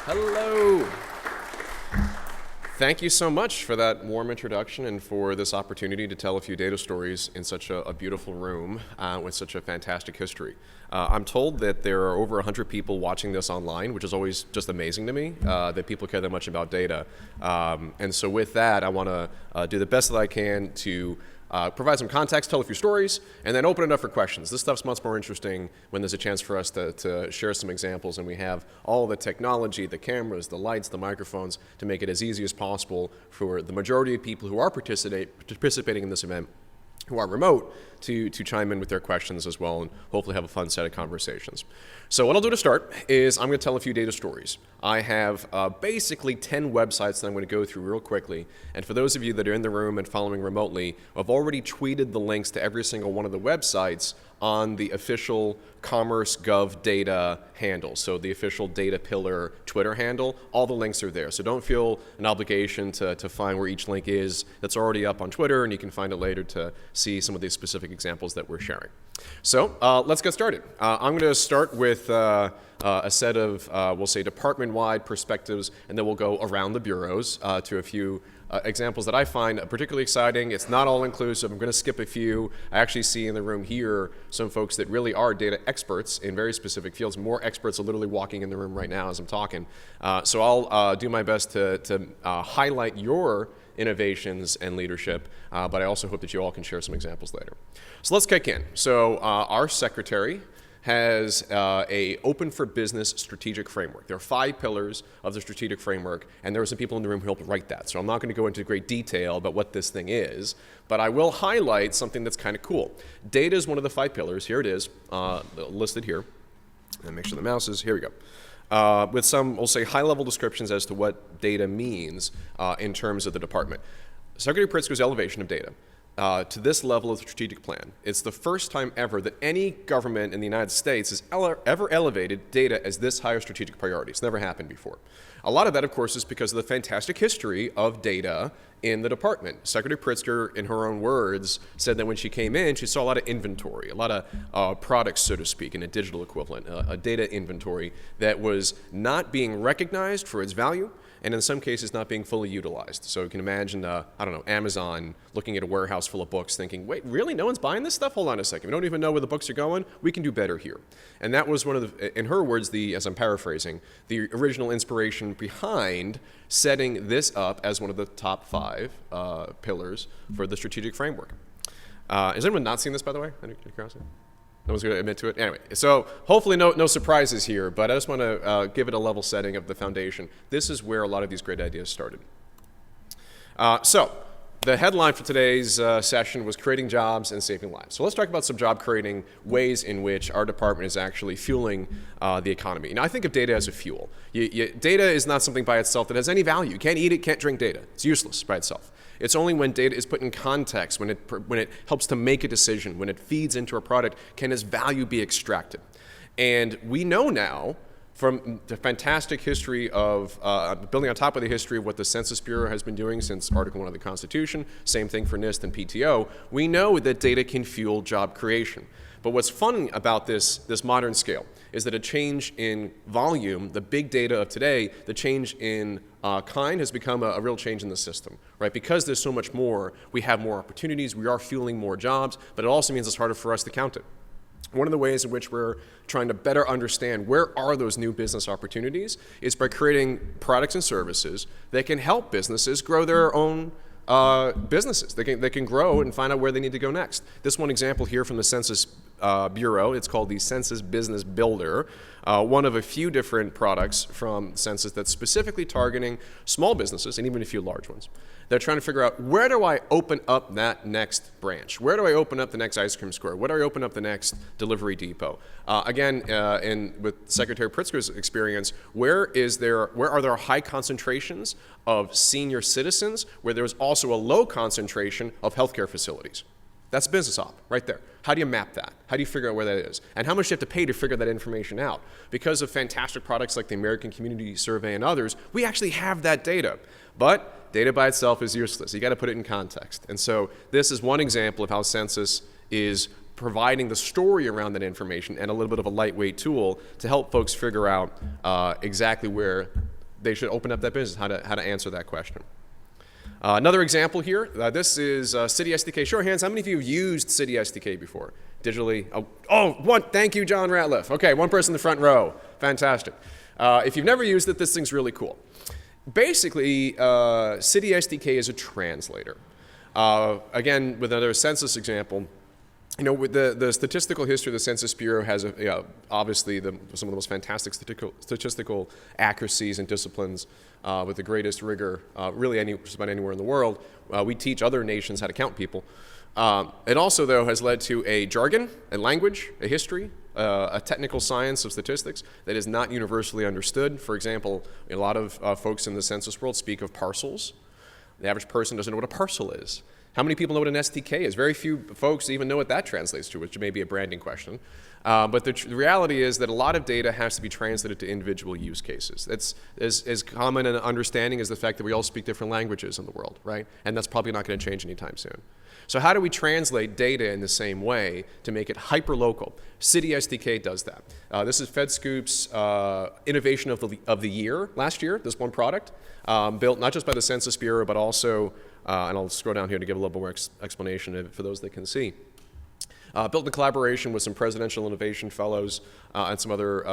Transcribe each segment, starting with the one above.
Hello. Thank you so much for that warm introduction and for this opportunity to tell a few data stories in such a beautiful room with such a fantastic history. I'm told that there are over 100 people watching this online, which is always just amazing to me, that people care that much about data. And so with that, I want to do the best that I can to provide some context, tell a few stories, and then open it up for questions. This stuff's much more interesting when there's a chance for us to share some examples and we have all the technology, the cameras, the lights, the microphones to make it as easy as possible for the majority of people who are participating in this event who are remote to chime in with their questions as well and hopefully have a fun set of conversations. So what I'll do to start is I'm going to tell a few data stories. I have basically 10 websites that I'm going to go through real quickly. And for those of you that are in the room and following remotely, I've already tweeted the links to every single one of the websites on the official Commerce Gov data handle. So the official data pillar Twitter handle, all the links are there. So don't feel an obligation to find where each link is. That's already up on Twitter, and you can find it later to see some of these specific examples that we're sharing. So let's get started. I'm going to start with a set of, we'll say, department-wide perspectives, and then we'll go around the bureaus to a few examples that I find particularly exciting. It's not all inclusive. I'm going to skip a few. I actually see in the room here some folks that really are data experts in very specific fields. More experts are literally walking in the room right now as I'm talking. So I'll do my best to highlight your innovations and leadership, but I also hope that you all can share some examples later. So let's kick in. So our secretary has a open for business strategic framework. There are 5 pillars of the strategic framework, and there are some people in the room who helped write that. So I'm not going to go into great detail about what this thing is, but I will highlight something that's kind of cool. Data is one of the 5 pillars. Here it is, listed here. And make sure the mouse is, here we go. With some, we'll say, high-level descriptions as to what data means in terms of the department. Secretary Pritzker's elevation of data to this level of the strategic plan. It's the first time ever that any government in the United States has ever elevated data as this high a strategic priority. It's never happened before. A lot of that, of course, is because of the fantastic history of data in the department. Secretary Pritzker, in her own words, said that when she came in, she saw a lot of inventory, a lot of products, so to speak, in a digital equivalent, a data inventory that was not being recognized for its value, and in some cases not being fully utilized. So you can imagine, I don't know, Amazon looking at a warehouse full of books thinking, wait, really, no one's buying this stuff? Hold on a second, we don't even know where the books are going, we can do better here. And that was one of the, in her words, as I'm paraphrasing, the original inspiration behind setting this up as one of the top 5 pillars for the strategic framework. Has anyone not seen this, by the way? Any curiosity? No one's going to admit to it? Anyway, so hopefully no surprises here, but I just want to give it a level setting of the foundation. This is where a lot of these great ideas started. So the headline for today's session was creating jobs and saving lives. So let's talk about some job creating ways in which our department is actually fueling the economy. Now I think of data as a fuel. Data is not something by itself that has any value. You can't eat it, can't drink data. It's useless by itself. It's only when data is put in context, when it helps to make a decision, when it feeds into a product, can its value be extracted. And we know now from the fantastic history of building on top of the history of what the Census Bureau has been doing since Article 1 of the Constitution, same thing for NIST and PTO, we know that data can fuel job creation. But what's fun about this modern scale is that a change in volume, the big data of today, the change in kind has become a real change in the system, right? Because there's so much more, we have more opportunities, we are fueling more jobs, but it also means it's harder for us to count it. One of the ways in which we're trying to better understand where are those new business opportunities is by creating products and services that can help businesses grow their own businesses. They can grow and find out where they need to go next. This one example here from the Census Bureau, it's called the Census Business Builder, one of a few different products from Census that's specifically targeting small businesses and even a few large ones. They're trying to figure out, where do I open up that next branch? Where do I open up the next ice cream square? Where do I open up the next delivery depot? Again, with Secretary Pritzker's experience, where are there high concentrations of senior citizens where there's also a low concentration of healthcare facilities? That's business op right there. How do you map that? How do you figure out where that is? And how much do you have to pay to figure that information out? Because of fantastic products like the American Community Survey and others, we actually have that data. But data by itself is useless. You got to put it in context. And so this is one example of how Census is providing the story around that information and a little bit of a lightweight tool to help folks figure out exactly where they should open up that business, how to answer that question. Another example here, this is City SDK. Show of hands, how many of you have used City SDK before? Digitally? One, thank you, John Ratliff. Okay, one person in the front row. Fantastic. If you've never used it, this thing's really cool. Basically, City SDK is a translator. Again, with another census example, with the statistical history of the Census Bureau has obviously some of the most fantastic statistical accuracies and disciplines with the greatest rigor, really just about anywhere in the world. We teach other nations how to count people. It also, though, has led to a jargon, a language, a history, a technical science of statistics that is not universally understood. For example, a lot of folks in the census world speak of parcels. The average person doesn't know what a parcel is. How many people know what an SDK is? Very few folks even know what that translates to, which may be a branding question. But the reality is that a lot of data has to be translated to individual use cases. It's as common an understanding as the fact that we all speak different languages in the world, right? And that's probably not going to change anytime soon. So how do we translate data in the same way to make it hyperlocal? City SDK does that. This is FedScoop's innovation of the year last year, this one product, built not just by the Census Bureau, but also, and I'll scroll down here to give a little more explanation for those that can see. Built in collaboration with some presidential innovation fellows and some other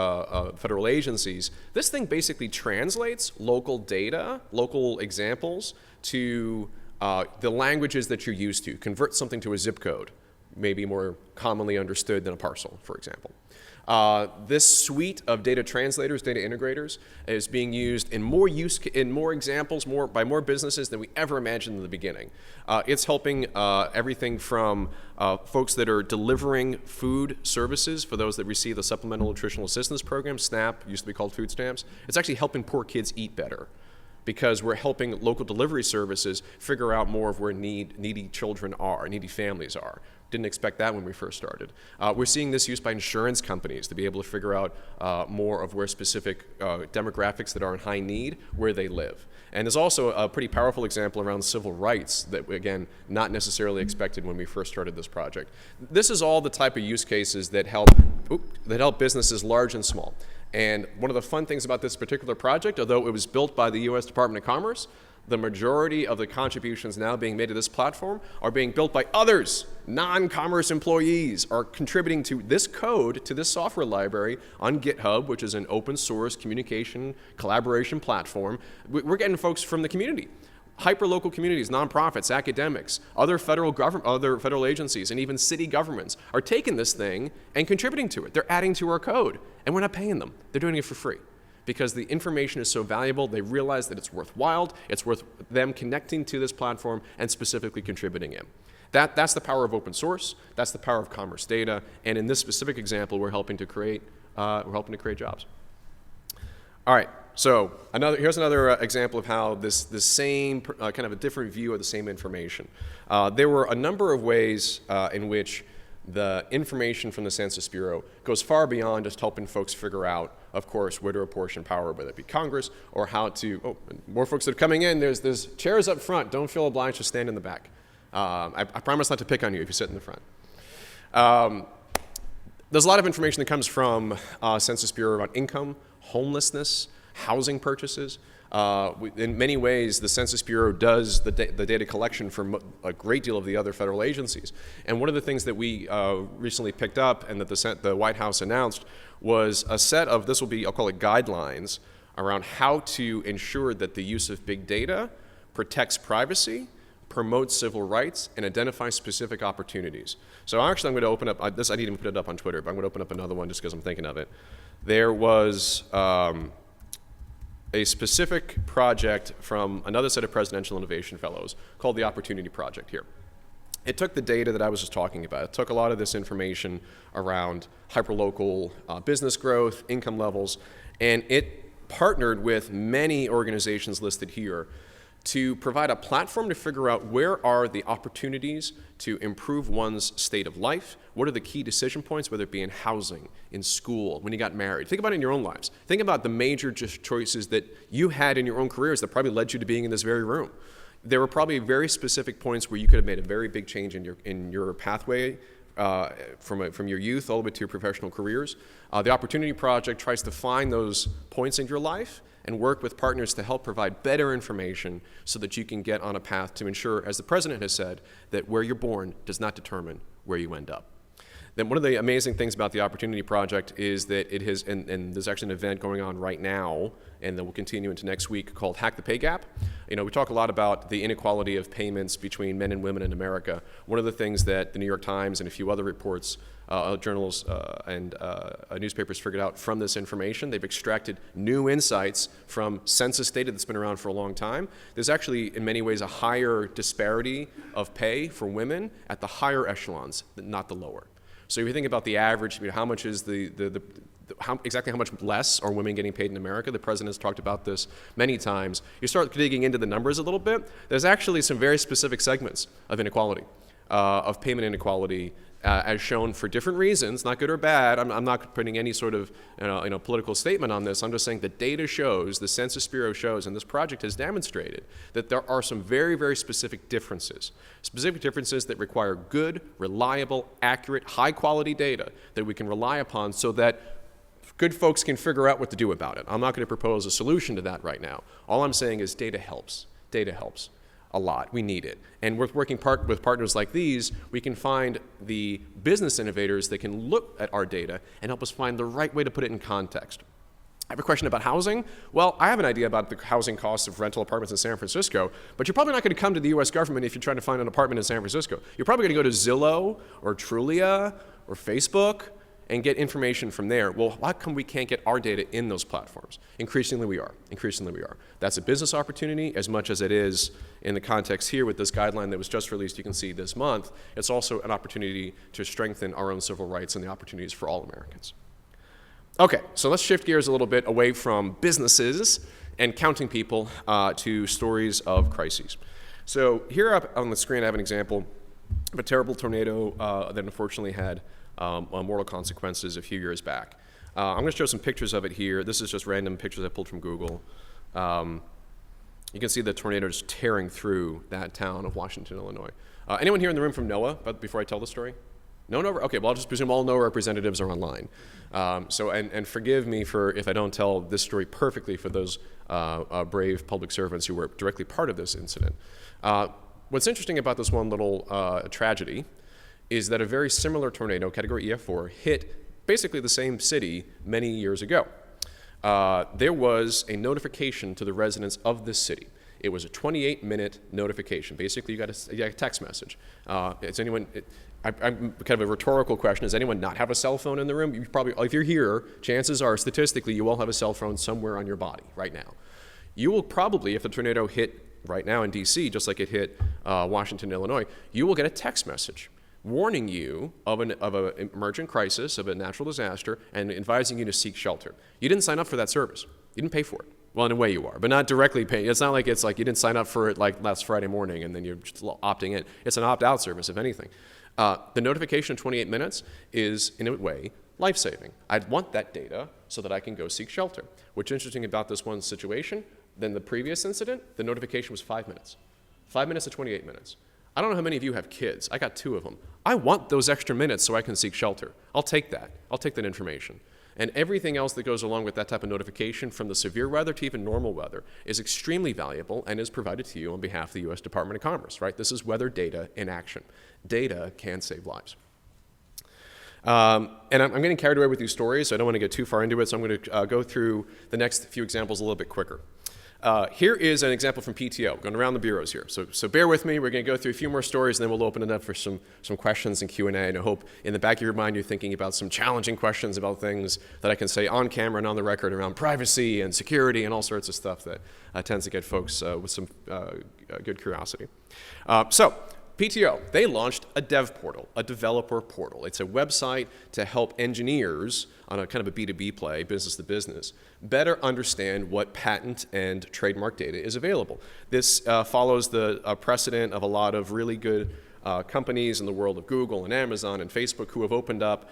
federal agencies. This thing basically translates local data, local examples to the languages that you're used to. Convert something to a zip code, maybe more commonly understood than a parcel, for example. This suite of data translators, data integrators, is being used in more examples, by more businesses than we ever imagined in the beginning. It's helping everything from folks that are delivering food services for those that receive the Supplemental Nutritional Assistance Program, SNAP, used to be called food stamps. It's actually helping poor kids eat better, because we're helping local delivery services figure out more of where needy children are, needy families are. Didn't expect that when we first started. We're seeing this used by insurance companies to be able to figure out more of where specific demographics that are in high need, where they live. And there's also a pretty powerful example around civil rights that, again, not necessarily expected when we first started this project. This is all the type of use cases that help businesses large and small. And one of the fun things about this particular project, although it was built by the U.S. Department of Commerce, the majority of the contributions now being made to this platform are being built by others. Non-commerce employees are contributing to this code, to this software library on GitHub, which is an open source communication collaboration platform. We're getting folks from the community. Hyperlocal communities, nonprofits, academics, other federal agencies, and even city governments are taking this thing and contributing to it. They're adding to our code, and we're not paying them. They're doing it for free because the information is so valuable. They realize that it's worthwhile. It's worth them connecting to this platform and specifically contributing in. That's the power of open source. That's the power of commerce data. And in this specific example, we're helping to create jobs. All right. So here's another example of how this same kind of a different view of the same information. There were a number of ways in which the information from the Census Bureau goes far beyond just helping folks figure out, of course, where to apportion power, whether it be Congress or how to. More folks that are coming in. There's chairs up front. Don't feel obliged to stand in the back. I promise not to pick on you if you sit in the front. There's a lot of information that comes from Census Bureau about income, homelessness, housing purchases. In many ways, the Census Bureau does the data collection for a great deal of the other federal agencies. And one of the things that we recently picked up and that the White House announced was a set of, this will be, I'll call it guidelines, around how to ensure that the use of big data protects privacy, promotes civil rights, and identifies specific opportunities. So actually I'm going to open up, this I didn't even put it up on Twitter, but I'm going to open up another one just because I'm thinking of it. There was a specific project from another set of presidential innovation fellows called the Opportunity Project here. It took the data that I was just talking about. It took a lot of this information around hyperlocal business growth, income levels, and it partnered with many organizations listed here to provide a platform to figure out where are the opportunities to improve one's state of life, what are the key decision points, whether it be in housing, in school, when you got married. Think about it in your own lives. Think about the major choices that you had in your own careers that probably led you to being in this very room. There were probably very specific points where you could have made a very big change in your pathway from your youth all the way to your professional careers. The Opportunity Project tries to find those points in your life and work with partners to help provide better information so that you can get on a path to ensure, as the president has said, that where you're born does not determine where you end up. Then one of the amazing things about the Opportunity Project is that it has, and there's actually an event going on right now, and that will continue into next week, called Hack the Pay Gap. We talk a lot about the inequality of payments between men and women in America. One of the things that the New York Times and a few other reports, journals and newspapers figured out from this information, they've extracted new insights from census data that's been around for a long time. There's actually, in many ways, a higher disparity of pay for women at the higher echelons, not the lower. So if you think about the average, how much is exactly how much less are women getting paid in America? The president has talked about this many times. You start digging into the numbers a little bit, there's actually some very specific segments of inequality, of payment inequality, as shown for different reasons, not good or bad. I'm not putting any sort of political statement on this. I'm just saying the data shows, the Census Bureau shows, and this project has demonstrated that there are some very, very specific differences that require good, reliable, accurate, high-quality data that we can rely upon so that good folks can figure out what to do about it. I'm not going to propose a solution to that right now. All I'm saying is data helps. Data helps a lot. We need it. And with working with partners like these, we can find the business innovators that can look at our data and help us find the right way to put it in context. I have a question about housing. Well, I have an idea about the housing costs of rental apartments in San Francisco, but you're probably not going to come to the US government if you're trying to find an apartment in San Francisco. You're probably going to go to Zillow or Trulia or Facebook and get information from there. Well, how come we can't get our data in those platforms? Increasingly we are. That's a business opportunity as much as it is, in the context here with this guideline that was just released, you can see this month, it's also an opportunity to strengthen our own civil rights and the opportunities for all Americans. Okay, so let's shift gears a little bit away from businesses and counting people to stories of crises. So here up on the screen I have an example of a terrible tornado that unfortunately had mortal consequences a few years back. I'm going to show some pictures of it here. This is just random pictures I pulled from Google. You can see the tornado just tearing through that town of Washington, Illinois. Anyone here in the room from NOAA, before I tell the story? No NOAA? Okay, well, I'll just presume all NOAA representatives are online. And forgive me if I don't tell this story perfectly for those brave public servants who were directly part of this incident. What's interesting about this one little tragedy is that a very similar tornado, category EF4, hit basically the same city many years ago. There was a notification to the residents of this city. It was a 28-minute notification. Basically, you got a text message. I'm kind of a rhetorical question. Does anyone not have a cell phone in the room? You probably, if you're here, chances are, statistically, you all have a cell phone somewhere on your body right now. You will probably, if the tornado hit right now in DC, just like it hit Washington, Illinois, you will get a text message warning you of an emergent crisis, of a natural disaster, and advising you to seek shelter. You didn't sign up for that service. You didn't pay for it. Well, in a way you are, but not directly paying. It's not like you didn't sign up for it like last Friday morning and then you're just opting in. It's an opt-out service, if anything. The notification of 28 minutes is, in a way, life-saving. I'd want that data so that I can go seek shelter. What's interesting about this one situation, than the previous incident, the notification was 5 minutes. 5 minutes to 28 minutes. I don't know how many of you have kids. I got 2 of them. I want those extra minutes so I can seek shelter. I'll take that. I'll take that information. And everything else that goes along with that type of notification, from the severe weather to even normal weather, is extremely valuable and is provided to you on behalf of the U.S. Department of Commerce, right? This is weather data in action. Data can save lives. And I'm getting carried away with these stories, so I don't want to get too far into it, so I'm going to go through the next few examples a little bit quicker. Here is an example from PTO, going around the bureaus here. So bear with me. We're going to go through a few more stories, and then we'll open it up for some questions and Q&A. And I hope in the back of your mind you're thinking about some challenging questions about things that I can say on camera and on the record around privacy and security and all sorts of stuff that tends to get folks with some good curiosity. So PTO, they launched a dev portal, a developer portal. It's a website to help engineers on a kind of a B2B play, business to business, better understand what patent and trademark data is available. This follows the precedent of a lot of really good companies in the world of Google and Amazon and Facebook who have opened up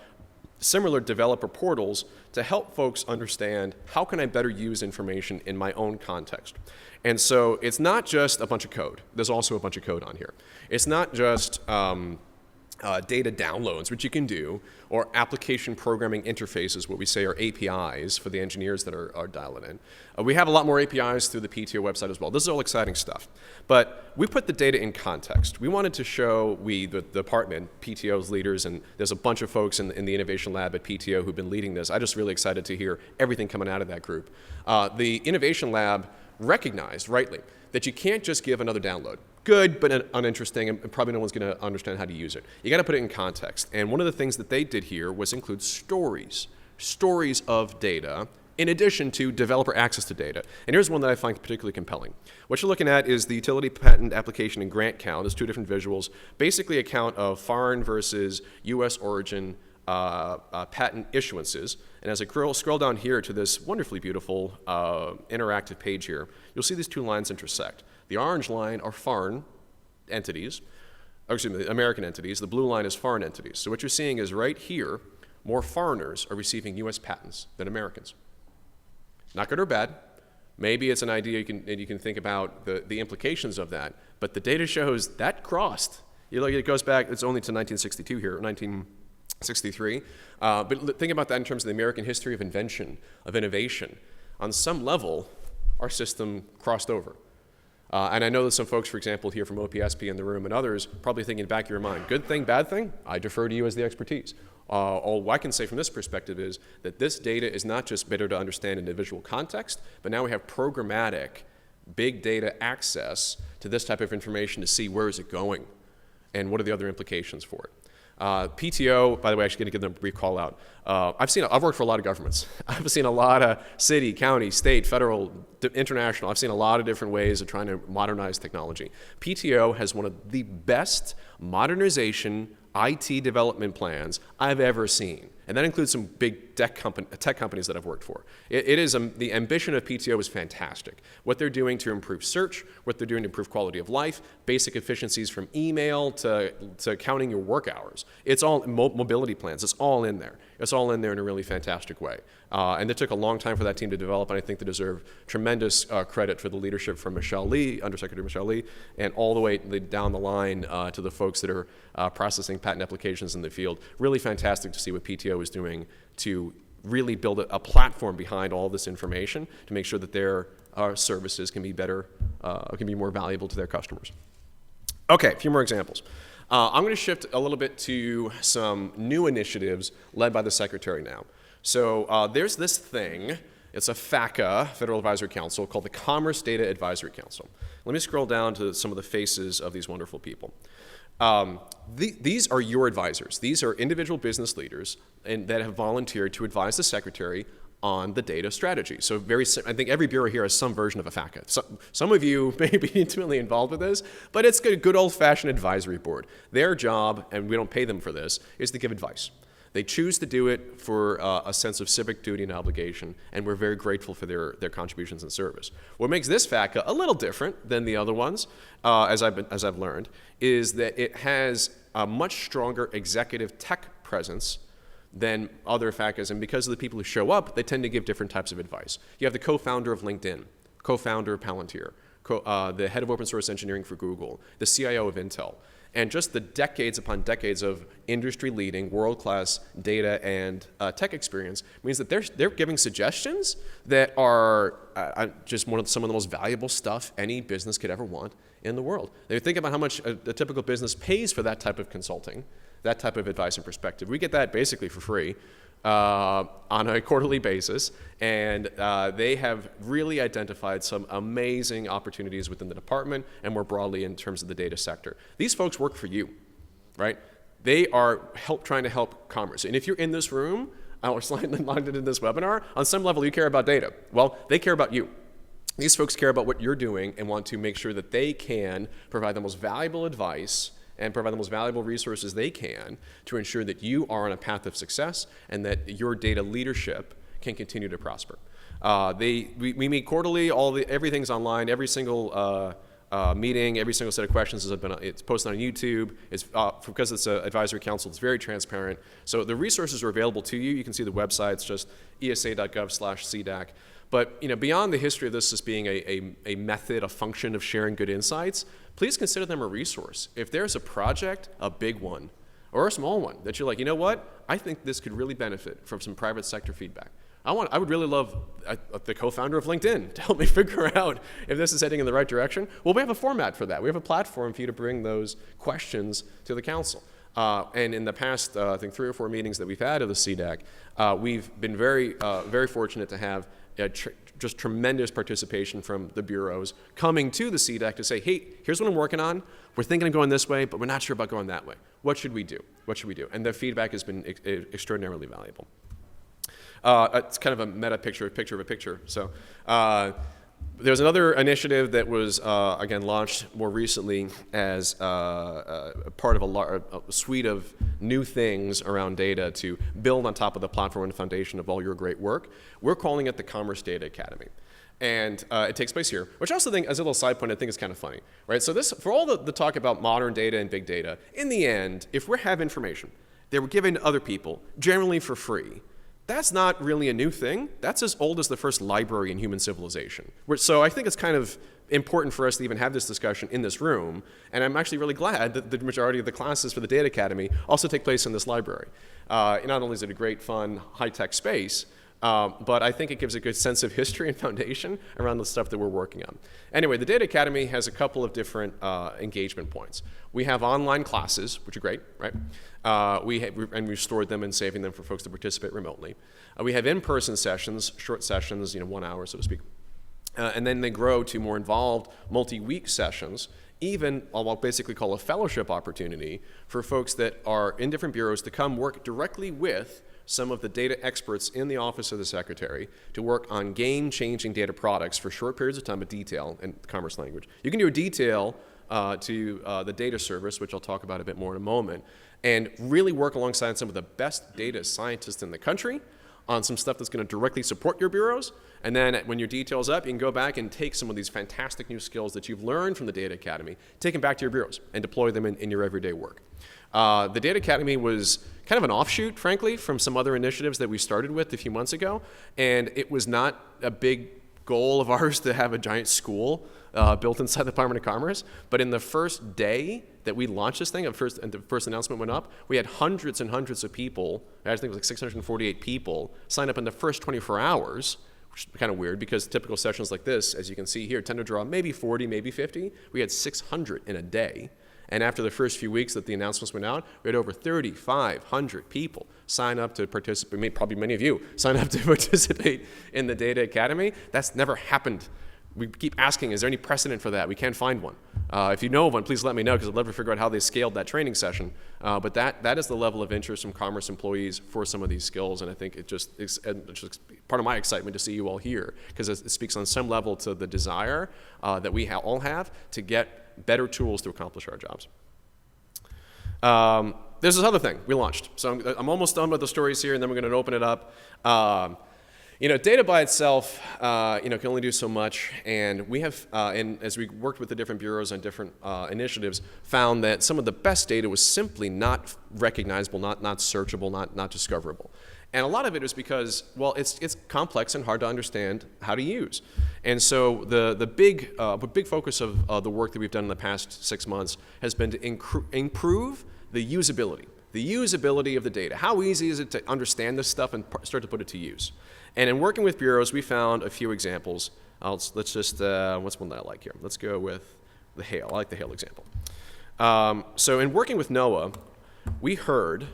similar developer portals to help folks understand how can I better use information in my own context. And so it's not just a bunch of code. There's also a bunch of code on here. It's not just data downloads, which you can do, or application programming interfaces, what we say are APIs for the engineers that are dialing in. We have a lot more APIs through the PTO website as well. This is all exciting stuff. But we put the data in context. We wanted to show, the department, PTO's leaders, and there's a bunch of folks in the innovation lab at PTO who've been leading this. I'm just really excited to hear everything coming out of that group. The innovation lab recognized, rightly, that you can't just give another download. Good, but uninteresting, and probably no one's going to understand how to use it. You got to put it in context. And one of the things that they did here was include stories of data, in addition to developer access to data. And here's one that I find particularly compelling. What you're looking at is the utility patent application and grant count. There's two different visuals, basically a count of foreign versus U.S. origin patent issuances. And as I scroll down here to this wonderfully beautiful interactive page here, you'll see these two lines intersect. The orange line are foreign entities, American entities. The blue line is foreign entities. So what you're seeing is right here, more foreigners are receiving U.S. patents than Americans. Not good or bad. Maybe it's an idea you can think about the implications of that. But the data shows that crossed. It goes back, it's only to 1962 here, 1963. But think about that in terms of the American history of invention, of innovation. On some level, our system crossed over. And I know that some folks, for example, here from OPSP in the room and others, probably thinking in the back of your mind, good thing, bad thing? I defer to you as the expertise. All I can say from this perspective is that this data is not just better to understand in individual context, but now we have programmatic big data access to this type of information to see where is it going and what are the other implications for it. PTO, by the way, I'm actually going to give them a brief call out. I've worked for a lot of governments. I've seen a lot of city, county, state, federal, international. I've seen a lot of different ways of trying to modernize technology. PTO has one of the best modernization IT development plans I've ever seen. And that includes some big tech companies that I've worked for. The ambition of PTO is fantastic. What they're doing to improve search, what they're doing to improve quality of life, basic efficiencies from email to counting your work hours. It's all mobility plans. It's all in there. It's all in there in a really fantastic way. And it took a long time for that team to develop, and I think they deserve tremendous credit for the leadership from Michelle Lee, Undersecretary Michelle Lee, and all the way down the line to the folks that are processing patent applications in the field. Really fantastic to see what PTO is doing to really build a platform behind all this information to make sure that their services can be better, can be more valuable to their customers. Okay, a few more examples. I'm going to shift a little bit to some new initiatives led by the Secretary now. So there's this thing, it's a FACA, Federal Advisory Council, called the Commerce Data Advisory Council. Let me scroll down to some of the faces of these wonderful people. These are your advisors. These are individual business leaders that have volunteered to advise the Secretary on the data strategy. So I think every bureau here has some version of a FACA. Some of you may be intimately involved with this, but it's a good old-fashioned advisory board. Their job, and we don't pay them for this, is to give advice. They choose to do it for a sense of civic duty and obligation, and we're very grateful for their contributions and service. What makes this FACA a little different than the other ones, as I've learned, is that it has a much stronger executive tech presence than other FACAs, and because of the people who show up, they tend to give different types of advice. You have the co-founder of LinkedIn, co-founder of Palantir, the head of open source engineering for Google, the CIO of Intel, and just the decades upon decades of industry-leading, world-class data and tech experience means that they're giving suggestions that are just some of the most valuable stuff any business could ever want in the world. They think about how much a typical business pays for that type of consulting, that type of advice and perspective. We get that basically for free on a quarterly basis, and they have really identified some amazing opportunities within the department and more broadly in terms of the data sector. These folks work for you, right? They are trying to help commerce. And if you're in this room or slightly logged into this webinar, on some level you care about data. Well, they care about you. These folks care about what you're doing and want to make sure that they can provide the most valuable advice and provide the most valuable resources they can to ensure that you are on a path of success and that your data leadership can continue to prosper. We meet quarterly, everything's online, every single meeting, every single set of questions it's posted on YouTube. Because it's an advisory council, it's very transparent. So the resources are available to you. You can see the website, it's just esa.gov/CDAC. But beyond the history of this as being a method, a function of sharing good insights, please consider them a resource. If there's a project, a big one, or a small one that you're like, you know what, I think this could really benefit from some private sector feedback. I would really love the co-founder of LinkedIn to help me figure out if this is heading in the right direction. Well, we have a format for that. We have a platform for you to bring those questions to the council. And in the past, I think 3 or 4 meetings that we've had of the CDAC, we've been very fortunate to have just tremendous participation from the bureaus coming to the CDAC to say, hey, here's what I'm working on. We're thinking of going this way, but we're not sure about going that way. What should we do? What should we do? And the feedback has been extraordinarily valuable. It's kind of a meta picture of a picture. So there's another initiative that was, again, launched more recently as part of a suite of new things around data to build on top of the platform and foundation of all your great work. We're calling it the Commerce Data Academy. And it takes place here, which I also think, as a little side point, I think is kind of funny, right? So this, for all the talk about modern data and big data, in the end, if we have information that we're giving to other people, generally for free, that's not really a new thing. That's as old as the first library in human civilization. So I think it's kind of important for us to even have this discussion in this room, and I'm actually really glad that the majority of the classes for the Data Academy also take place in this library. Not only is it a great, fun, high-tech space, but I think it gives a good sense of history and foundation around the stuff that we're working on. Anyway, the Data Academy has a couple of different engagement points. We have online classes, which are great, right? And we've stored them and saving them for folks to participate remotely. We have in-person sessions, short sessions, 1 hour, so to speak. And then they grow to more involved multi-week sessions, even what I'll basically call a fellowship opportunity for folks that are in different bureaus to come work directly with some of the data experts in the Office of the Secretary to work on game-changing data products for short periods of time of detail in commerce language. You can do a detail to the data service, which I'll talk about a bit more in a moment, and really work alongside some of the best data scientists in the country on some stuff that's going to directly support your bureaus. And then when your detail's up, you can go back and take some of these fantastic new skills that you've learned from the Data Academy, take them back to your bureaus and deploy them in your everyday work. The Data Academy was kind of an offshoot, frankly, from some other initiatives that we started with a few months ago. And it was not a big goal of ours to have a giant school built inside the Department of Commerce. But in the first day that we launched this thing, and the first announcement went up, we had hundreds and hundreds of people, I think it was like 648 people, sign up in the first 24 hours, which is kind of weird because typical sessions like this, as you can see here, tend to draw maybe 40, maybe 50. We had 600 in a day. And after the first few weeks that the announcements went out, we had over 3,500 people sign up to participate, probably many of you sign up to participate in the Data Academy. That's never happened. We keep asking, is there any precedent for that? We can't find one. If you know of one, please let me know, because I'd love to figure out how they scaled that training session. But that is the level of interest from commerce employees for some of these skills, and I think it's just part of my excitement to see you all here, because it speaks on some level to the desire that we all have to get better tools to accomplish our jobs. There's this other thing we launched. So I'm almost done with the stories here, and then we're going to open it up. Data by itself, can only do so much, and we have, and as we worked with the different bureaus on different initiatives, found that some of the best data was simply not recognizable, not searchable, not discoverable. And a lot of it is because, well, it's complex and hard to understand how to use. And so the big focus of the work that we've done in the past 6 months has been to improve the usability of the data. How easy is it to understand this stuff and start to put it to use? And in working with bureaus, we found a few examples. Let's just, what's one that I like here? Let's go with the Hail. I like the Hail example. So in working with NOAA, we heard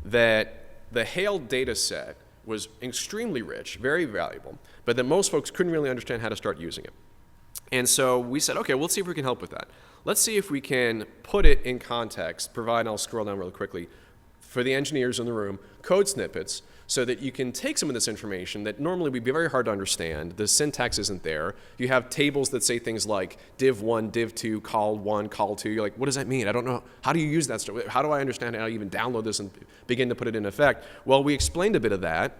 that the Hail data set was extremely rich, very valuable, but that most folks couldn't really understand how to start using it. And so we said, okay, let's see if we can help with that. Let's see if we can put it in context, provide, and I'll scroll down really quickly, for the engineers in the room, code snippets, so that you can take some of this information that normally would be very hard to understand. The syntax isn't there. You have tables that say things like div 1, div 2, call 1, call 2. You're like, what does that mean? I don't know. How do you use that stuff? How do I understand how to even download this and begin to put it in effect? Well, we explained a bit of that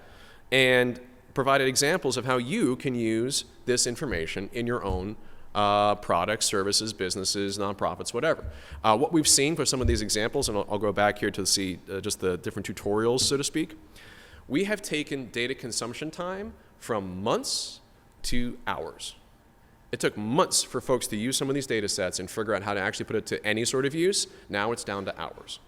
and provided examples of how you can use this information in your own products, services, businesses, nonprofits, whatever. What we've seen for some of these examples, and I'll go back here to see just the different tutorials, so to speak, we have taken data consumption time from months to hours. It took months for folks to use some of these data sets and figure out how to actually put it to any sort of use. Now it's down to hours.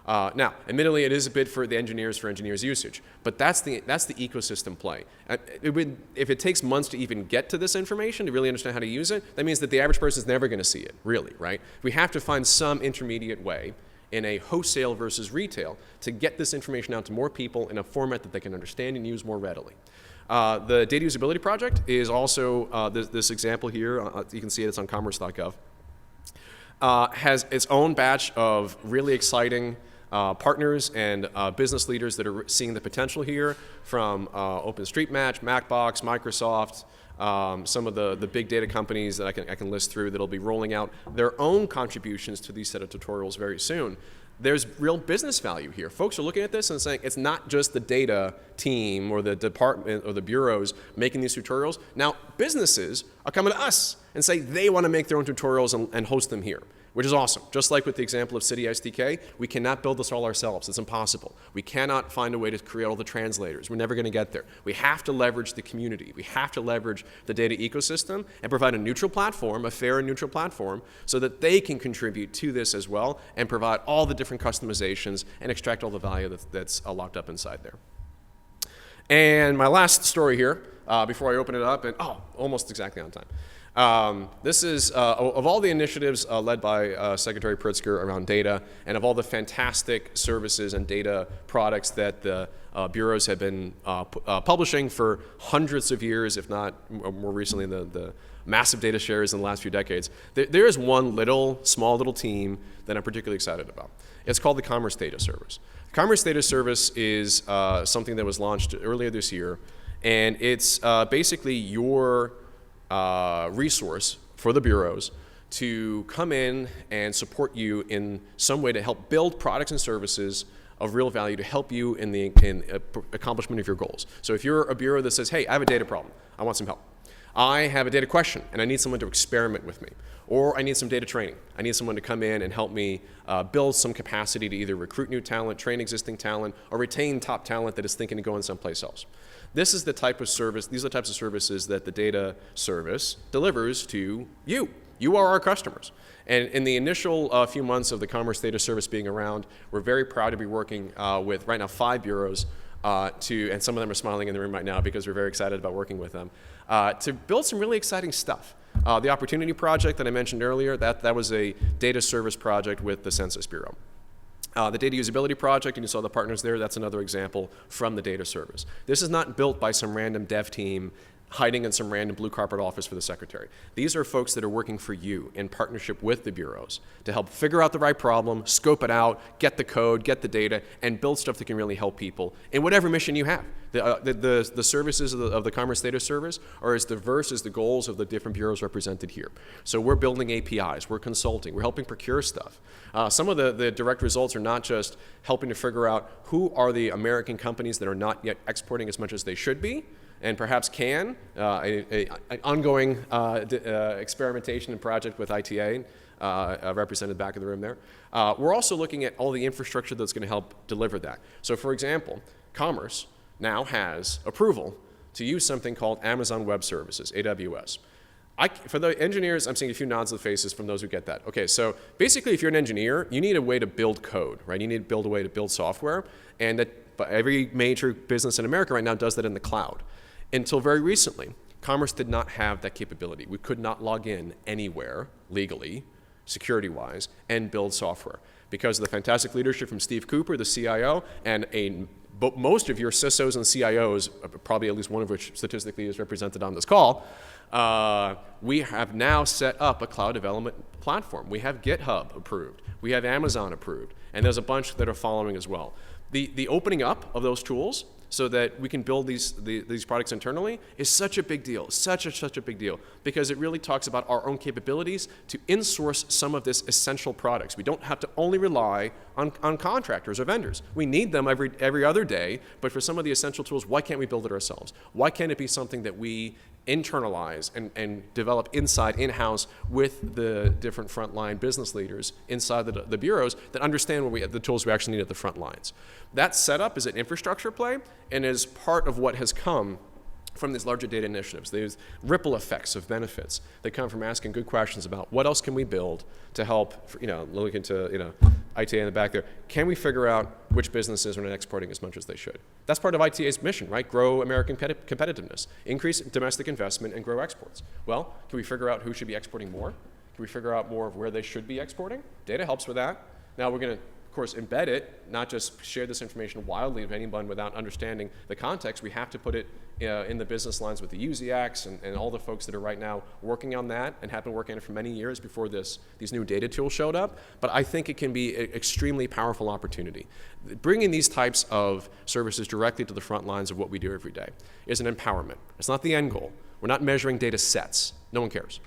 Now, admittedly, it is a bit for engineers usage, but that's the ecosystem play. If it takes months to even get to this information, to really understand how to use it, that means that the average person is never going to see it, really, right? We have to find some intermediate way in a wholesale versus retail to get this information out to more people in a format that they can understand and use more readily. The data usability project is also this example here. You can see it's on commerce.gov. Has its own batch of really exciting partners and business leaders that are seeing the potential here, from OpenStreetMatch, Macbox, Microsoft, some of the big data companies that I can list through that'll be rolling out their own contributions to these set of tutorials very soon. There's real business value here. Folks are looking at this and saying it's not just the data team or the department or the bureaus making these tutorials. Now businesses are coming to us and say they want to make their own tutorials and host them here, which is awesome. Just like with the example of City SDK, we cannot build this all ourselves. It's impossible. We cannot find a way to create all the translators. We're never going to get there. We have to leverage the community. We have to leverage the data ecosystem and provide a neutral platform, a fair and neutral platform, so that they can contribute to this as well and provide all the different customizations and extract all the value that's locked up inside there. And my last story here, before I open it up, and almost exactly on time. This is, of all the initiatives led by Secretary Pritzker around data, and of all the fantastic services and data products that the bureaus have been publishing for hundreds of years, if not more recently the massive data shares in the last few decades, there is one small little team that I'm particularly excited about. It's called the Commerce Data Service. Commerce Data Service is something that was launched earlier this year, and it's basically your resource for the bureaus to come in and support you in some way to help build products and services of real value to help you in the accomplishment of your goals. So if you're a bureau that says, hey, I have a data problem, I want some help. I have a data question and I need someone to experiment with me. Or I need some data training. I need someone to come in and help me build some capacity to either recruit new talent, train existing talent, or retain top talent that is thinking of going someplace else. This is the type of service, these are the types of services that the data service delivers to you. You are our customers. And in the initial few months of the Commerce Data Service being around, we're very proud to be working with, right now, 5 bureaus, and some of them are smiling in the room right now because we're very excited about working with them, to build some really exciting stuff. The Opportunity Project that I mentioned earlier, that was a data service project with the Census Bureau. The Data Usability Project, and you saw the partners there, that's another example from the data service. This is not built by some random dev team hiding in some random blue carpet office for the secretary. These are folks that are working for you in partnership with the bureaus to help figure out the right problem, scope it out, get the code, get the data, and build stuff that can really help people in whatever mission you have. The services of the Commerce Data Service are as diverse as the goals of the different bureaus represented here. So we're building APIs, we're consulting, we're helping procure stuff. Some of the direct results are not just helping to figure out who are the American companies that are not yet exporting as much as they should be, and perhaps can, an ongoing experimentation and project with ITA, represented back in the room there. We're also looking at all the infrastructure that's going to help deliver that. So for example, Commerce now has approval to use something called Amazon Web Services, AWS. For the engineers, I'm seeing a few nods of the faces from those who get that. Okay, so basically if you're an engineer, you need a way to build code, right? You need to build a way to build software, and but every major business in America right now does that in the cloud. Until very recently, Commerce did not have that capability. We could not log in anywhere legally, security-wise, and build software. Because of the fantastic leadership from Steve Cooper, the CIO, and most of your CISOs and CIOs, probably at least one of which statistically is represented on this call, we have now set up a cloud development platform. We have GitHub approved. We have Amazon approved. And there's a bunch that are following as well. The opening up of those tools so that we can build these products internally is such a big deal, such a big deal, because it really talks about our own capabilities to insource some of this essential products. We don't have to only rely on contractors or vendors. We need them every other day, but for some of the essential tools, why can't we build it ourselves? Why can't it be something that we internalize and develop in-house with the different frontline business leaders inside the bureaus that understand the tools we actually need at the front lines? That setup is an infrastructure play and is part of what has come from these larger data initiatives. There's ripple effects of benefits that come from asking good questions about what else can we build to help, look into, ITA in the back there. Can we figure out which businesses are not exporting as much as they should? That's part of ITA's mission, right? Grow American competitiveness, increase domestic investment, and grow exports. Well, can we figure out who should be exporting more? Can we figure out more of where they should be exporting? Data helps with that. Now we're going to, of course, embed it, not just share this information wildly with anyone without understanding the context. We have to put it in the business lines with the UZX and all the folks that are right now working on that and have been working on it for many years before these new data tools showed up. But I think it can be an extremely powerful opportunity. Bringing these types of services directly to the front lines of what we do every day is an empowerment. It's not the end goal. We're not measuring data sets. No one cares.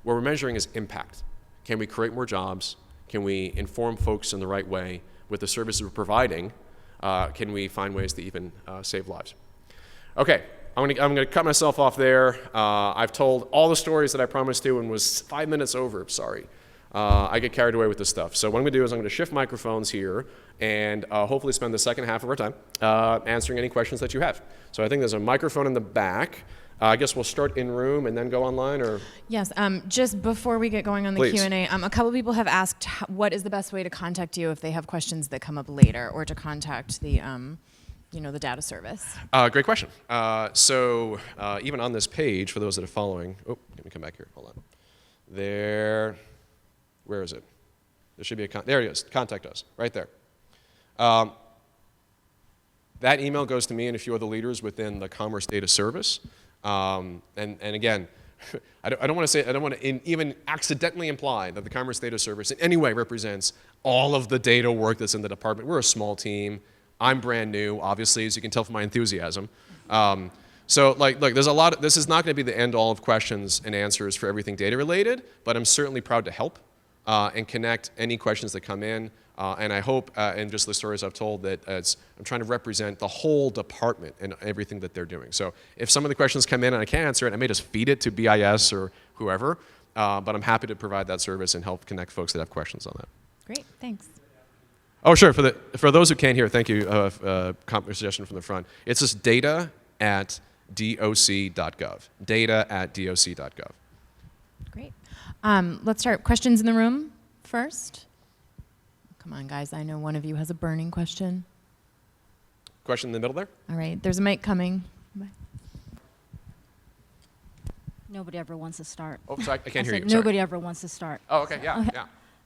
What we're measuring is impact. Can we create more jobs? Can we inform folks in the right way with the services we're providing? Can we find ways to even save lives? Okay, I'm gonna cut myself off there. I've told all the stories that I promised to and was 5 minutes over, sorry. I get carried away with this stuff. So what I'm gonna do is I'm gonna shift microphones here and hopefully spend the second half of our time answering any questions that you have. So I think there's a microphone in the back. I guess we'll start in room and then go online, or? Yes, just before we get going on the Please. Q&A, a couple people have asked what is the best way to contact you if they have questions that come up later, or to contact the, the data service. Great question. So even on this page, for those that are following, let me come back here, hold on. There, where is it? There should be there it is, contact us, right there. That email goes to me and a few other leaders within the Commerce Data Service. And again, I don't want to even accidentally imply that the Commerce Data Service in any way represents all of the data work that's in the department. We're a small team. I'm brand new, obviously, as you can tell from my enthusiasm. So look, there's a lot. This is not going to be the end all of questions and answers for everything data related, but I'm certainly proud to help and connect any questions that come in. And I hope, and just the stories I've told, that I'm trying to represent the whole department and everything that they're doing. So if some of the questions come in and I can't answer it, I may just feed it to BIS or whoever. But I'm happy to provide that service and help connect folks that have questions on that. Great, thanks. Oh, sure. For those who can't hear, thank you. Suggestion from the front. It's just data@doc.gov. Data@doc.gov. Great. Let's start. Questions in the room first. Come on, guys. I know one of you has a burning question. Question in the middle there? All right. There's a mic coming. Bye. Nobody ever wants to start. Oh, sorry. I can't hear you. Nobody ever wants to start. Oh, okay. Yeah.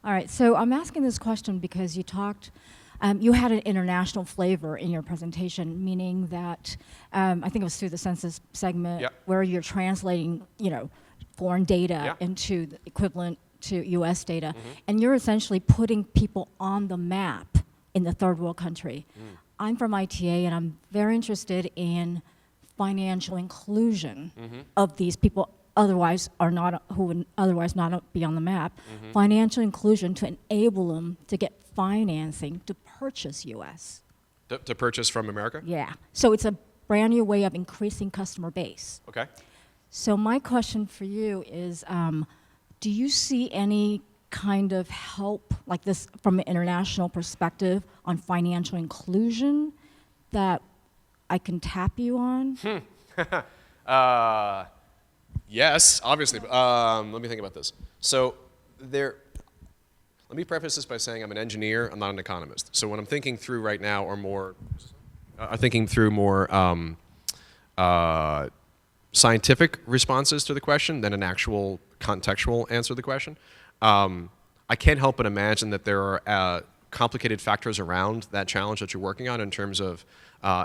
All right. So I'm asking this question because you talked, you had an international flavor in your presentation, meaning that I think it was through the census segment where you're translating, foreign data into the equivalent to U.S. data, and you're essentially putting people on the map in the third world country. I'm from ITA, and I'm very interested in financial inclusion of these people who would otherwise not be on the map. Financial inclusion to enable them to get financing to purchase U.S. To purchase from America? Yeah. So it's a brand new way of increasing customer base. Okay. So my question for you is, do you see any kind of help like this from an international perspective on financial inclusion that I can tap you on? Yes, obviously. Let me think about this. So let me preface this by saying I'm an engineer, I'm not an economist. So what I'm thinking through right now are more, scientific responses to the question than an actual contextual answer to the question. I can't help but imagine that there are complicated factors around that challenge that you're working on in terms of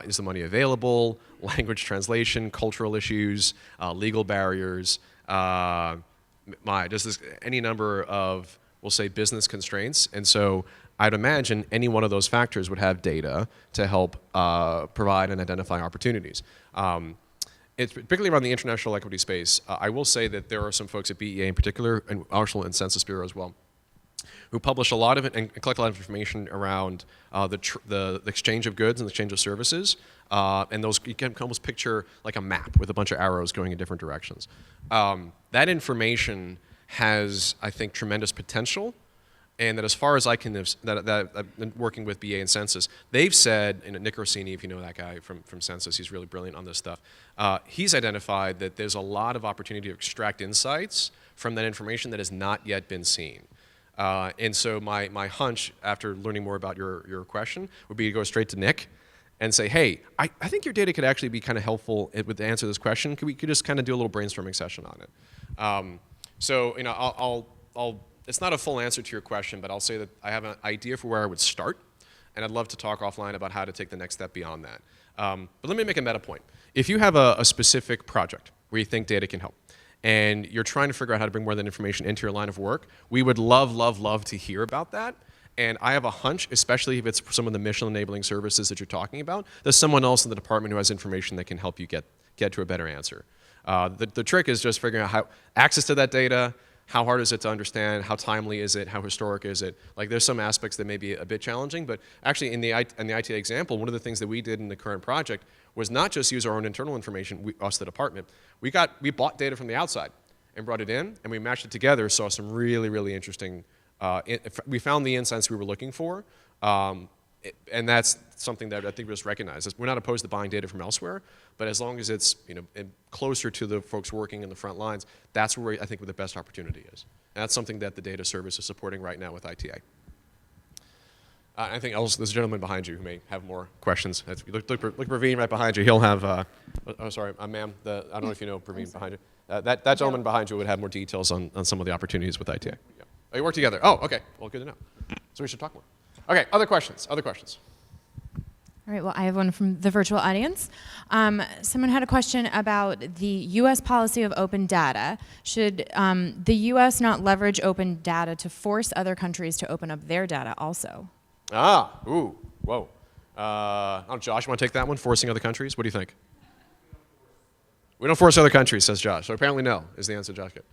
is the money available, language translation, cultural issues, legal barriers, any number of, we'll say, business constraints. And so I'd imagine any one of those factors would have data to help provide and identify opportunities. It's particularly around the international equity space. I will say that there are some folks at BEA in particular, and also in Census Bureau as well, who publish a lot of it and collect a lot of information around the exchange of goods and the exchange of services. And those, you can almost picture like a map with a bunch of arrows going in different directions. That information has, I think, tremendous potential And that as far as I can, that I've been working with BA and Census, they've said, and Nick Rossini, if you know that guy from Census, he's really brilliant on this stuff. He's identified that there's a lot of opportunity to extract insights from that information that has not yet been seen. And so my hunch, after learning more about your question, would be to go straight to Nick and say, hey, I think your data could actually be kind of helpful with the answer to this question. Could we just kind of do a little brainstorming session on it? So I'll it's not a full answer to your question, but I'll say that I have an idea for where I would start, and I'd love to talk offline about how to take the next step beyond that. But let me make a meta point. If you have a specific project where you think data can help, and you're trying to figure out how to bring more of that information into your line of work, we would love to hear about that. And I have a hunch, especially if it's some of the mission-enabling services that you're talking about, there's someone else in the department who has information that can help you get to a better answer. The trick is just figuring out how access to that data. How hard is it to understand? How timely is it? How historic is it? Like, there's some aspects that may be a bit challenging, but actually in the ITA example, one of the things that we did in the current project was not just use our own internal information, us, the department. We bought data from the outside and brought it in, and we matched it together, saw some really interesting, we found the insights we were looking for, and that's something that I think we just recognize. We're not opposed to buying data from elsewhere, but as long as it's closer to the folks working in the front lines, that's where I think where the best opportunity is. And that's something that the data service is supporting right now with ITA. I think there's a gentleman behind you who may have more questions. Look Praveen right behind you. He'll have, oh sorry, ma'am, I don't know if you know Praveen behind you. That gentleman behind you would have more details on some of the opportunities with ITA. Yeah. Oh, you work together. Oh, okay. Well, good to know. So we should talk more. Okay, other questions? All right, well, I have one from the virtual audience. Someone had a question about the U.S. policy of open data. Should the U.S. not leverage open data to force other countries to open up their data also? Whoa. Josh, you want to take that one? Forcing other countries? What do you think? We don't force other countries, says Josh. So apparently no, is the answer Josh gave.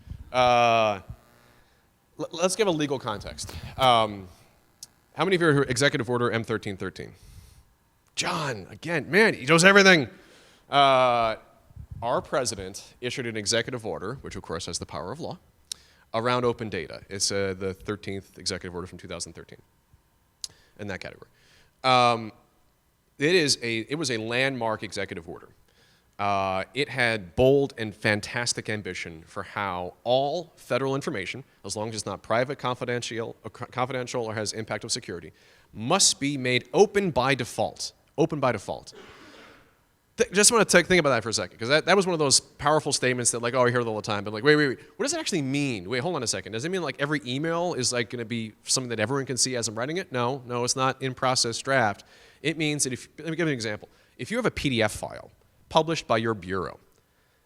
Let's give a legal context. How many of you are Executive Order M1313? John, again, man, he knows everything. Our president issued an executive order, which of course has the power of law, around open data. It's the 13th executive order from 2013 in that category. It was a landmark executive order. It had bold and fantastic ambition for how all federal information, as long as it's not private, confidential, or has impact of security, must be made open by default. Open by default. Just want to think about that for a second, because that was one of those powerful statements that, like, oh, I hear it all the time, but like, wait, what does it actually mean? Wait, hold on a second. Does it mean like every email is like going to be something that everyone can see as I'm writing it? No, it's not in process draft. It means that let me give you an example. If you have a PDF file published by your bureau,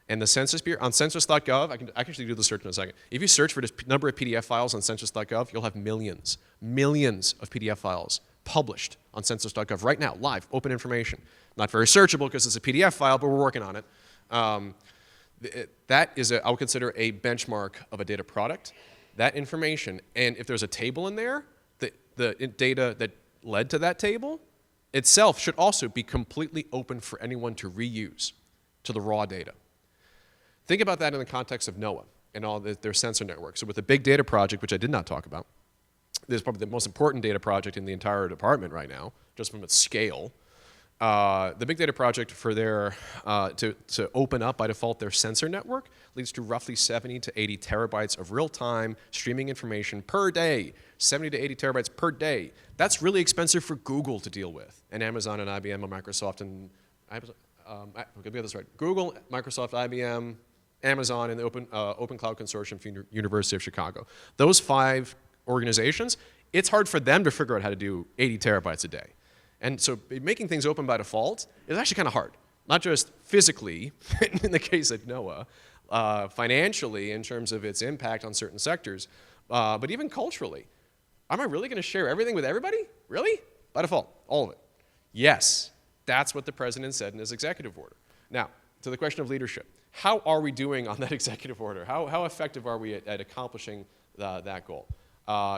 and the Census Bureau, on census.gov, I can actually do the search in a second. If you search for this number of PDF files on census.gov, you'll have millions of PDF files published on census.gov right now, live, open information. Not very searchable because it's a PDF file, but we're working on it. That is, I would consider a benchmark of a data product. That information, and if there's a table in there, the data that led to that table itself should also be completely open for anyone to reuse to the raw data. Think about that in the context of NOAA and all their sensor network. So with the big data project, which I did not talk about, this is probably the most important data project in the entire department right now, just from its scale. The big data project for their, to open up by default their sensor network leads to roughly 70 to 80 terabytes of real-time streaming information per day. 70 to 80 terabytes per day. That's really expensive for Google to deal with, and Amazon and IBM and Microsoft and, get this right, Google, Microsoft, IBM, Amazon, and the Open Cloud Consortium for University of Chicago. Those 5 organizations, it's hard for them to figure out how to do 80 terabytes a day. And so making things open by default is actually kind of hard. Not just physically, in the case of NOAA, financially in terms of its impact on certain sectors, but even culturally. Am I really going to share everything with everybody? Really? By default, all of it. Yes, that's what the president said in his executive order. Now, to the question of leadership, how are we doing on that executive order? How effective are we at accomplishing that goal?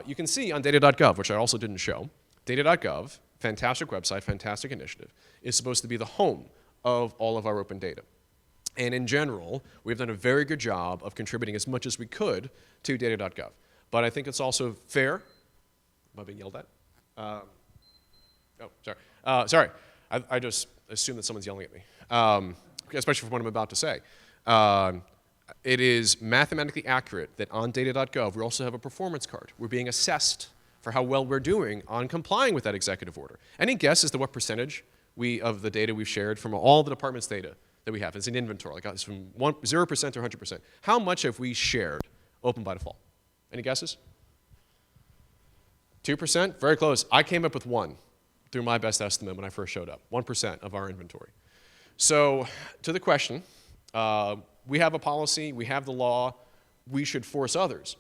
You can see on data.gov, which I also didn't show, data.gov, fantastic website, fantastic initiative, is supposed to be the home of all of our open data. And in general, we've done a very good job of contributing as much as we could to data.gov. But I think it's also fair Am I being yelled at? Oh, sorry. Sorry. I just assume that someone's yelling at me, especially for what I'm about to say. It is mathematically accurate that on data.gov we also have a performance card. We're being assessed for how well we're doing on complying with that executive order. Any guess as to what percentage of the data we've shared from all the department's data that we have? It's an inventory. Like it's from 0% to 100%. How much have we shared open by default? Any guesses? 2%? Very close. I came up with 1 through my best estimate when I first showed up. 1% of our inventory. So to the question, we have a policy, we have the law, we should force others.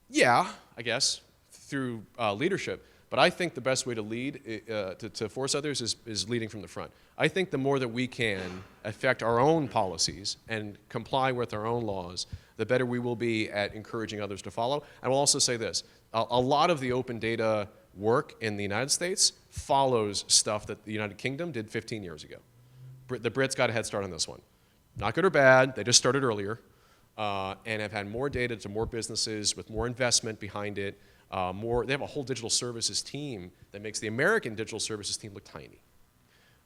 Yeah, I guess, through leadership. But I think the best way to lead, to force others, is leading from the front. I think the more that we can affect our own policies and comply with our own laws, the better we will be at encouraging others to follow. I will also say this. A lot of the open data work in the United States follows stuff that the United Kingdom did 15 years ago. The Brits got a head start on this one. Not good or bad, they just started earlier and have had more data to more businesses with more investment behind it. They have a whole digital services team that makes the American digital services team look tiny.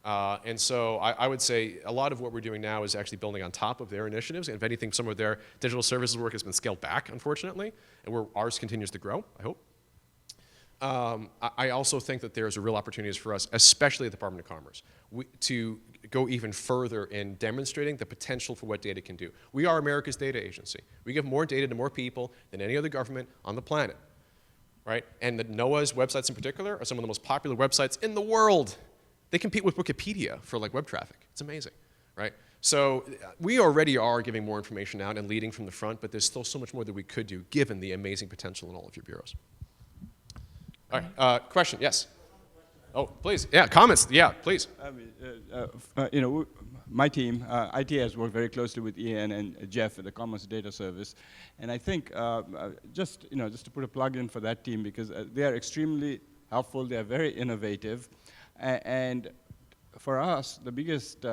And so I would say a lot of what we're doing now is actually building on top of their initiatives. And if anything, some of their digital services work has been scaled back, unfortunately, and ours continues to grow, I hope. I also think that there's a real opportunities for us, especially at the Department of Commerce, to go even further in demonstrating the potential for what data can do. We are America's data agency. We give more data to more people than any other government on the planet, right? And the NOAA's websites in particular are some of the most popular websites in the world. They compete with Wikipedia for like web traffic. It's amazing, right? So we already are giving more information out and leading from the front, but there's still so much more that we could do given the amazing potential in all of your bureaus. All right, question, yes. Oh, please, yeah, comments, yeah, please. I mean, my team, IT has worked very closely with Ian and Jeff at the Commerce Data Service, and I think just to put a plug in for that team because they are extremely helpful, they are very innovative, and for us, the biggest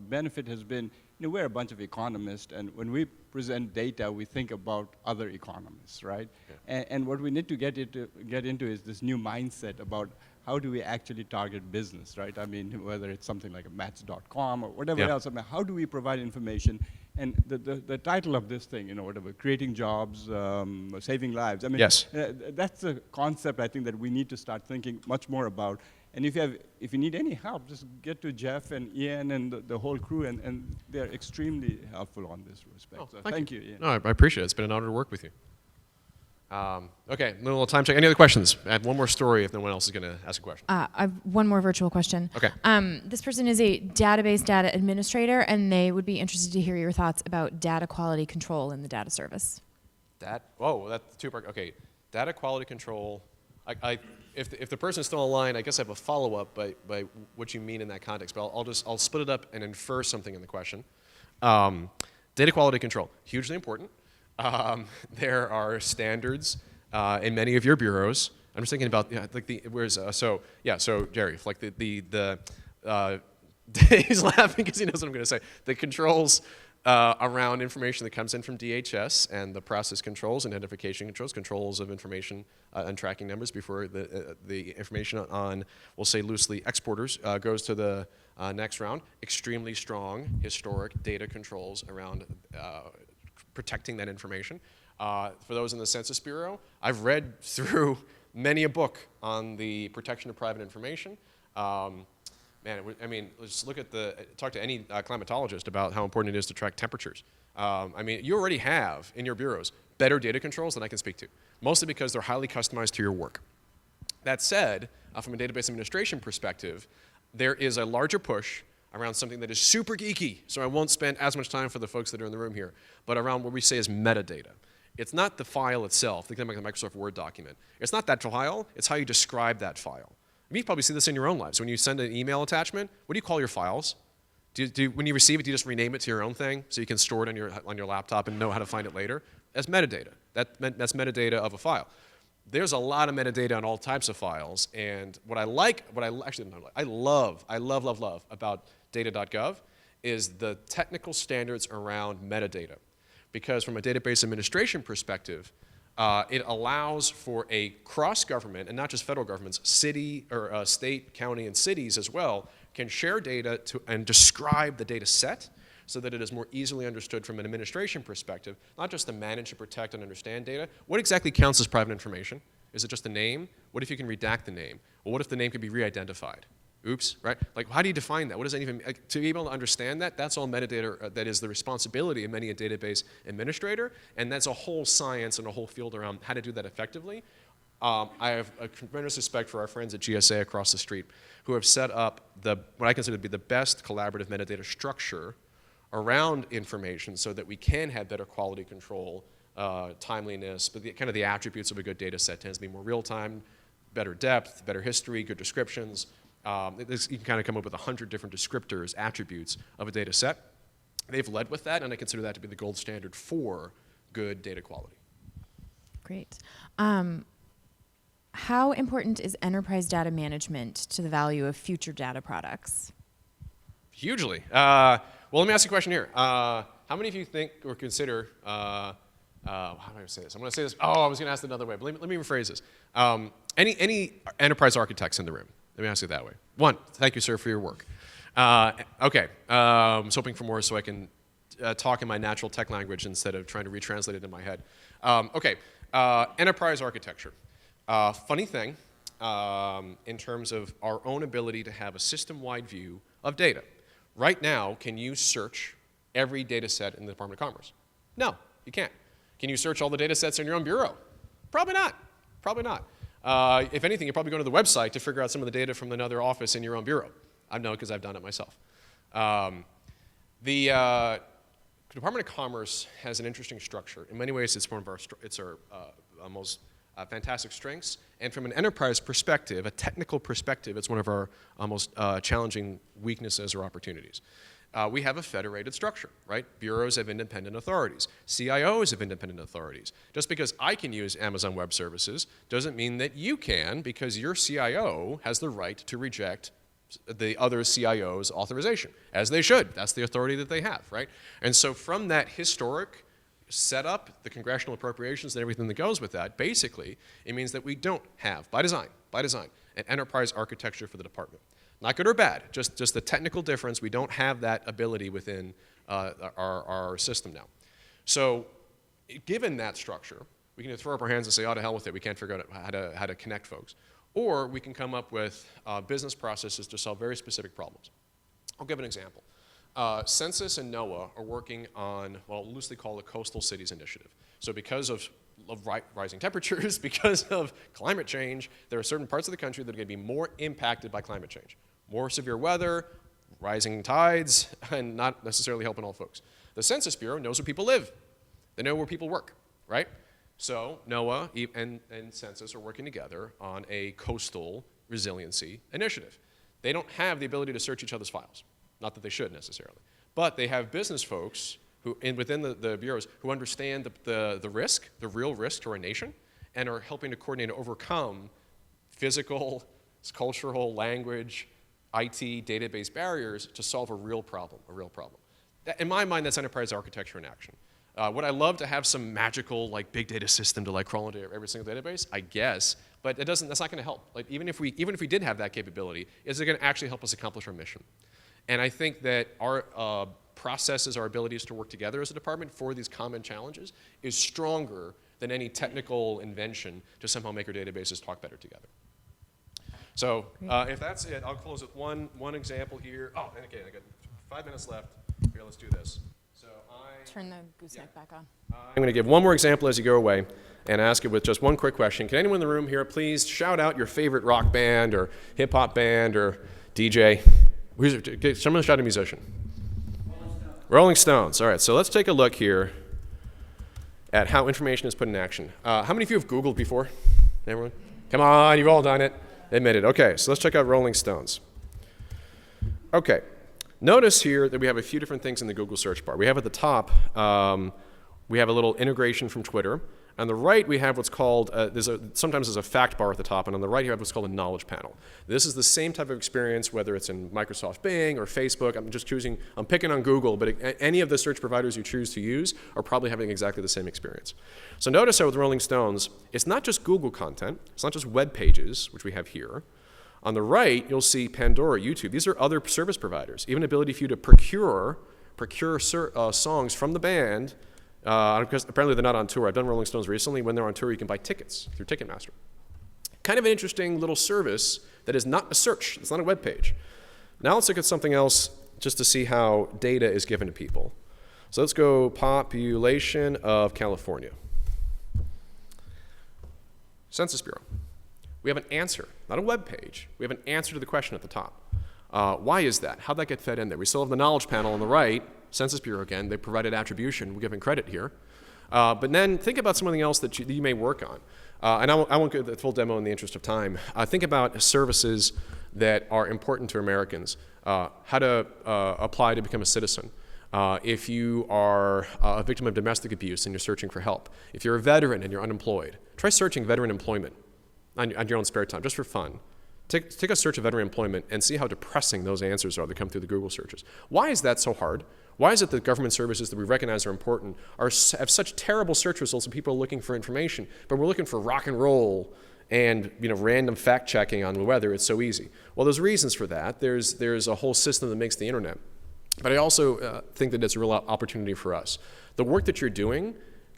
benefit has been, we're a bunch of economists, and when we present data, we think about other economists, right? Yeah. And what we need to get into is this new mindset about how do we actually target business, right? I mean, whether it's something like a match.com or whatever else, I mean, how do we provide information? And the title of this thing, whatever, creating jobs, saving lives. I mean, yes. That's a concept I think that we need to start thinking much more about. And if you need any help, just get to Jeff and Ian and the whole crew, and they're extremely helpful on this respect. Oh, so thank you, Ian. No, I appreciate it. It's been an honor to work with you. Okay, a little time check. Any other questions? I have one more story if no one else is going to ask a question. I have one more virtual question. Okay. This person is a database data administrator, and they would be interested to hear your thoughts about data quality control in the data service. Whoa, that's two-part. Okay, data quality control. If the person is still online, I guess I have a follow-up by what you mean in that context, but I'll split it up and infer something in the question. Data quality control, hugely important. There are standards in many of your bureaus. I'm just thinking about so Jerry, like he's laughing because he knows what I'm going to say. The controls around information that comes in from DHS and the process controls, identification controls of information and tracking numbers before the information on, we'll say loosely, exporters goes to the next round. Extremely strong historic data controls around protecting that information. For those in the Census Bureau, I've read through many a book on the protection of private information. Let's look at talk to any climatologist about how important it is to track temperatures. You already have in your bureaus better data controls than I can speak to, mostly because they're highly customized to your work. That said, from a database administration perspective, there is a larger push around something that is super geeky, so I won't spend as much time for the folks that are in the room here, but around what we say is metadata. It's not the file itself, think like a Microsoft Word document. It's not that file, it's how you describe that file. You probably see this in your own lives. When you send an email attachment, what do you call your files? When you receive it, do you just rename it to your own thing so you can store it on your laptop and know how to find it later? That's metadata. That's metadata of a file. There's a lot of metadata on all types of files, and I love about data.gov is the technical standards around metadata. Because from a database administration perspective, It allows for a cross-government, and not just federal governments, city or state, county, and cities as well, can share data and describe the data set so that it is more easily understood from an administration perspective, not just to manage and protect and understand data. What exactly counts as private information? Is it just a name? What if you can redact the name? Well, what if the name could be re-identified? Oops, right? Like, how do you define that? What does that even, to be able to understand that, that's all metadata that is the responsibility of many a database administrator, and that's a whole science and a whole field around how to do that effectively. I have a tremendous respect for our friends at GSA across the street who have set up what I consider to be the best collaborative metadata structure around information so that we can have better quality control, timeliness, but kind of the attributes of a good data set tends to be more real-time, better depth, better history, good descriptions. You can kind of come up with 100 different descriptors, attributes of a data set. They've led with that, and I consider that to be the gold standard for good data quality. Great. How important is enterprise data management to the value of future data products? Hugely. Well, let me ask you a question here. How many of you think or consider, how do I say this? I'm going to say this. Oh, I was going to ask it another way, but let me rephrase this. Any enterprise architects in the room? Let me ask it that way. One, thank you, sir, for your work. Okay, I was hoping for more so I can talk in my natural tech language instead of trying to retranslate it in my head. Okay, enterprise architecture. Funny thing, in terms of our own ability to have a system-wide view of data. Right now, can you search every data set in the Department of Commerce? No, you can't. Can you search all the data sets in your own bureau? Probably not. Probably not. If anything, you're probably going to the website to figure out some of the data from another office in your own bureau. I know because I've done it myself. The Department of Commerce has an interesting structure. In many ways, it's one of our most fantastic strengths. And from an enterprise perspective, a technical perspective, it's one of our most challenging weaknesses or opportunities. We have a federated structure, right? Bureaus have independent authorities. CIOs have independent authorities. Just because I can use Amazon Web Services doesn't mean that you can, because your CIO has the right to reject the other CIO's authorization, as they should. That's the authority that they have, right? And so from that historic setup, the congressional appropriations and everything that goes with that, basically, it means that we don't have, by design, an enterprise architecture for the department. Not good or bad, just the technical difference. We don't have that ability within our system now. So given that structure, we can throw up our hands and say, oh, to hell with it. We can't figure out how to connect folks. Or we can come up with business processes to solve very specific problems. I'll give an example. Census and NOAA are working on what I'll loosely call the Coastal Cities Initiative. So because of rising temperatures, because of climate change, there are certain parts of the country that are going to be more impacted by climate change. More severe weather, rising tides, and not necessarily helping all folks. The Census Bureau knows where people live. They know where people work, right? So NOAA and Census are working together on a coastal resiliency initiative. They don't have the ability to search each other's files. Not that they should necessarily. But they have business folks within the bureaus who understand the risk, the real risk to our nation, and are helping to coordinate and overcome physical, cultural, language, IT, database barriers to solve a real problem. In my mind, that's enterprise architecture in action. Would I love to have some magical big data system to crawl into every single database? I guess, but that's not going to help. Even if we did have that capability, is it going to actually help us accomplish our mission? And I think that our processes, our abilities to work together as a department for these common challenges is stronger than any technical invention to somehow make our databases talk better together. So if that's it, I'll close with one example here. Oh, and again, I got 5 minutes left. Here, let's do this. So turn the gooseneck back on. I'm going to give one more example as you go away and ask it with just one quick question. Can anyone in the room here please shout out your favorite rock band or hip-hop band or DJ? Someone shout a musician. Rolling Stones. All right, so let's take a look here at how information is put in action. How many of you have Googled before? Everyone? Come on, you've all done it. Admit it. Okay, so let's check out Rolling Stones. Okay, notice here that we have a few different things in the Google search bar. We have at the top, we have a little integration from Twitter, On the right, we have what's called, sometimes there's a fact bar at the top, and on the right, you have what's called a knowledge panel. This is the same type of experience, whether it's in Microsoft Bing or Facebook. I'm picking on Google, but any of the search providers you choose to use are probably having exactly the same experience. So notice how with Rolling Stones, it's not just Google content, it's not just web pages, which we have here. On the right, you'll see Pandora, YouTube. These are other service providers. Even ability for you to procure songs from the band. Because apparently they're not on tour. I've done Rolling Stones recently. When they're on tour, you can buy tickets through Ticketmaster. Kind of an interesting little service that is not a search. It's not a web page. Now let's look at something else just to see how data is given to people. So let's go population of California. Census Bureau. We have an answer, not a web page. We have an answer to the question at the top. Why is that? How'd that get fed in there? We still have the knowledge panel on the right. Census Bureau again, they provided attribution. We're giving credit here. But then think about something else that you may work on. And I won't go the full demo in the interest of time. Think about services that are important to Americans. How to apply to become a citizen. If you are a victim of domestic abuse and you're searching for help. If you're a veteran and you're unemployed, try searching veteran employment on your own spare time, just for fun. Take a search of veteran employment and see how depressing those answers are that come through the Google searches. Why is that so hard? Why is it that government services that we recognize are important have such terrible search results and people are looking for information, but we're looking for rock and roll and random fact checking on the weather? It's so easy. Well, there's reasons for that. There's a whole system that makes the internet. But I also think that it's a real opportunity for us. The work that you're doing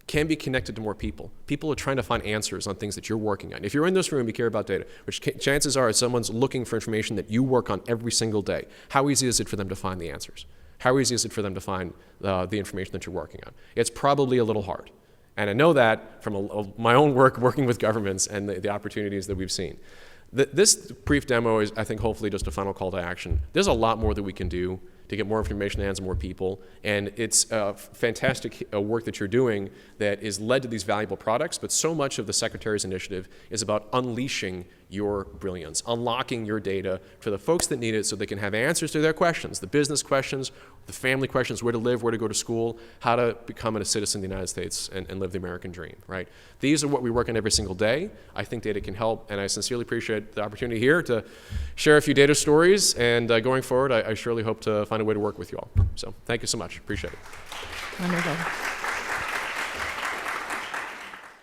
can be connected to more people. People are trying to find answers on things that you're working on. If you're in this room, you care about data, which chances are someone's looking for information that you work on every single day. How easy is it for them to find the answers? How easy is it for them to find the information that you're working on? It's probably a little hard. And I know that from my own work working with governments and the opportunities that we've seen. This brief demo is, I think, hopefully just a final call to action. There's a lot more that we can do to get more information in the hands of more people. And it's fantastic work that you're doing that is led to these valuable products, but so much of the Secretary's initiative is about unleashing your brilliance, unlocking your data for the folks that need it so they can have answers to their questions, the business questions, the family questions, where to live, where to go to school, how to become a citizen of the United States and live the American dream, right? These are what we work on every single day. I think data can help, and I sincerely appreciate the opportunity here to share a few data stories, and going forward, I surely hope to find a way to work with you all. So thank you so much. Appreciate it. Wonderful.